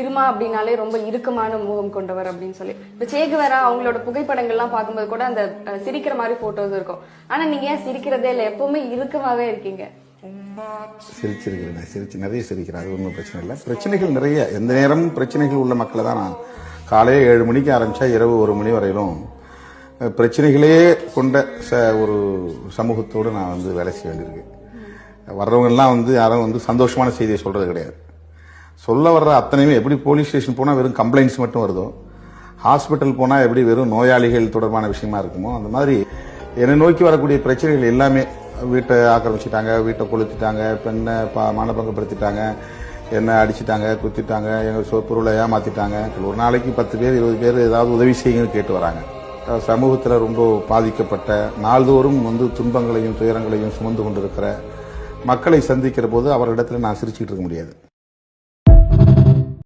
திருமா அப்படின்னாலே ரொம்ப இறுக்கமான முகம் கொண்டவர் அப்படின்னு சொல்லி இப்ப சேகுவேரா அவங்களோட புகைப்படங்கள்லாம் பார்க்கும்போது கூட அந்த சிரிக்கிற மாதிரி போட்டோஸ் இருக்கும். ஆனா நீங்க ஏன் சிரிக்கிறதே இல்லை, எப்பவுமே இறுக்கமாவே இருக்கீங்க? சிரிச்சு நிறைய சிரிக்கிறேன், அது ஒன்றும் பிரச்சனை இல்லை. பிரச்சனைகள் நிறைய, எந்த நேரமும் பிரச்சனைகள் உள்ள மக்களை தான் நான் காலையே 7 மணிக்கு ஆரம்பிச்சா இரவு 1 மணி வரையிலும் பிரச்சனைகளே கொண்ட ஒரு சமூகத்தோடு நான் வேலை செய்ய வேண்டியிருக்கு. வர்றவங்கெல்லாம் யாரும் சந்தோஷமான செய்தியை சொல்றது கிடையாது. சொல்ல வர்ற அத்தனையுமே எப்படி போலீஸ் ஸ்டேஷன் போனால் வெறும் கம்ப்ளைண்ட்ஸ் மட்டும் வருதோ, ஹாஸ்பிட்டல் போனால் எப்படி வெறும் நோயாளிகள் தொடர்பான விஷயமா இருக்குமோ, அந்த மாதிரி என்னை நோக்கி வரக்கூடிய பிரச்சனைகள் எல்லாமே வீட்டை ஆக்கிரமிச்சிட்டாங்க, வீட்டை கொளுத்திட்டாங்க, பெண்ணை மானபங்கப்படுத்திட்டாங்க, என்ன அடிச்சிட்டாங்க, குத்திட்டாங்க, எங்கள் பொருளை ஏமாத்திட்டாங்க. ஒரு நாளைக்கு 10 பேர் 20 பேர் ஏதாவது உதவி செய்யுங்கன்னு கேட்டு வராங்க. சமூகத்தில் ரொம்ப பாதிக்கப்பட்ட, நாள்தோறும் துன்பங்களையும் துயரங்களையும் சுமந்து கொண்டிருக்கிற மக்களை சந்திக்கிற போது அவரிடத்துல நான் சிரிச்சுட்டு இருக்க முடியாது.